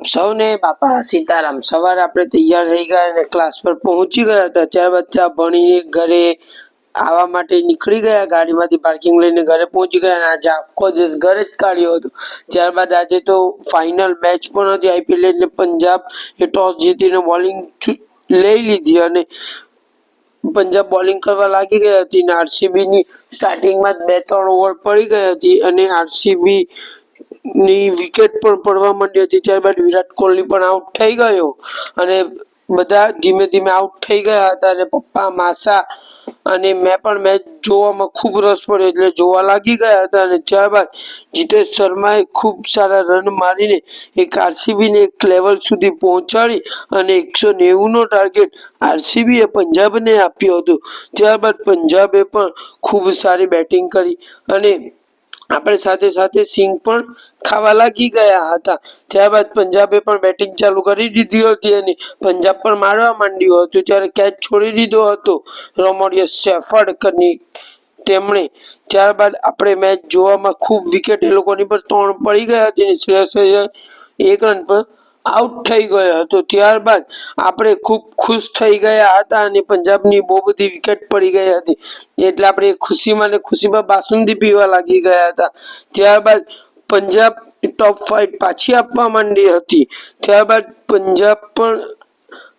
સૌને બાપા સીતારામ। સવારે આપણે તૈયાર થઈ ગયા અને ક્લાસ પર પહોંચી ગયા હતા। ત્યારબાદ ત્યાં ભણીને ઘરે આવવા માટે નીકળી ગયા, ગાડીમાંથી પાર્કિંગ લઈને ઘરે પહોંચી ગયા અને આજે આખો દિવસ ઘરે જ કાઢ્યો હતો। ત્યારબાદ આજે તો ફાઇનલ મેચ પણ હતી આઈપીએલ એટલે પંજાબ એ ટોસ જીતીને બોલિંગ લઈ લીધી અને પંજાબ બોલિંગ કરવા લાગી ગઈ હતી અને આરસીબી ની સ્ટાર્ટિંગમાં જ 2-3 ઓવર પડી ગઈ હતી અને આરસીબી ની વિકેટ પણ પડવા માંડી હતી। ત્યારબાદ વિરાટ કોહલી પણ આઉટ થઈ ગયો અને બધા ધીમે ધીમે આઉટ થઈ ગયા હતા અને પપ્પા, માસા અને મેં પણ મેચ જોવામાં ખૂબ રસ પડ્યો એટલે જોવા લાગી ગયા હતા અને ત્યારબાદ જીતેશ શર્માએ ખૂબ સારા રન મારીને એક આરસીબીને એક લેવલ સુધી પહોંચાડી અને 190 નો ટાર્ગેટ આરસીબીએ પંજાબને આપ્યો હતો। ત્યારબાદ પંજાબે પણ ખૂબ સારી બેટિંગ કરી અને આપણે સાથે સાથે સિંગ પણ ખાવા લાગી ગયા હતા। ત્યારબાદ પંજાબે પણ બેટિંગ ચાલુ કરી દીધી હતી અને પંજાબ પણ મારવા માંડ્યું હતું ત્યારે કેચ છોડી દીધો હતો રોમોરિયો સેફર્ડની તેમણે। ત્યારબાદ આપણે મેચ જોવામાં ખૂબ વિકેટ એ લોકોની પર 3 પડી ગયા હતી અને શ્રેયસ અય્યર 1 રન પર આઉટ થઈ ગયો હતો। ત્યારબાદ આપણે ખૂબ ખુશ થઈ ગયા હતા અને પંજાબની બહુ બધી વિકેટ પડી ગઈ હતી એટલે આપણે ખુશીમાં બાસુંદી પીવા લાગી ગયા હતા। ત્યારબાદ પંજાબ ટોપ 5 પાછી આપવા માંડી હતી। ત્યારબાદ પંજાબ પણ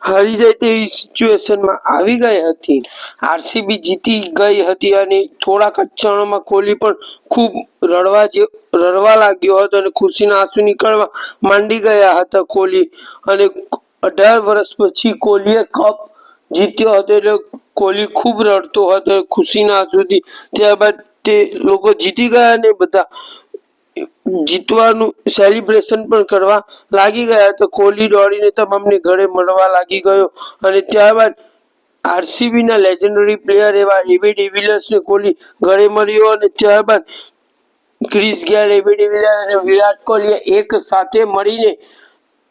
હારી જાય તેવી સિચ્યુએશનમાં આવી ગઈ હતી। આરસીબી જીતી ગઈ હતી અને થોડાક જ ક્ષણોમાં કોહલી પણ ખૂબ રડવા લાગ્યો હતો અને ખુશીના આંસુ નીકળવા માંડી ગયા હતા કોહલી અને 18 વર્ષ પછી કોહલીએ કપ જીત્યો હતો એટલે કોહલી ખૂબ રડતો હતો ખુશીના આંસુથી। ત્યારબાદ તે લોકો જીતી ગયા અને બધા જીતવાનું સેલિબ્રેશન પણ કરવા લાગી ગયા તો કોહલી દોડીને તમામને ઘરે મળવા લાગી ગયો અને ત્યારબાદ આરસીબી ના લેજેન્ડરી પ્લેયર એવા એબી ડિવિલિયર્સને કોહલી ઘરે મળ્યો અને ત્યારબાદ ક્રિસ ગેલ, એબી ડિવિલિયર્સ અને વિરાટ કોહલીએ એક સાથે મળીને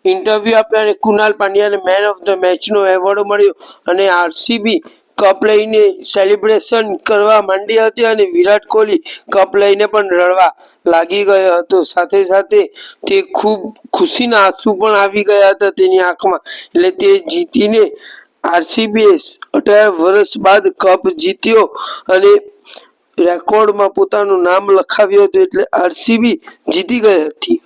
ઇન્ટરવ્યુ આપ્યા અને કુનાલ પાંડ્યાને મેન ઓફ ધ મેચનો એવોર્ડ મળ્યો અને આરસીબી કપ લઈને સેલિબ્રેશન કરવા માંડી હતી અને વિરાટ કોહલી કપ લઈને પણ રડવા લાગી ગયો હતો। સાથે સાથે તે ખૂબ ખુશીના આંસુ પણ આવી ગયા હતા તેની આંખમાં એટલે તે જીતીને આરસીબીએ 18 વર્ષ બાદ કપ જીત્યો અને રેકોર્ડમાં પોતાનું નામ લખાવ્યું હતું એટલે આરસીબી જીતી ગઈ હતી।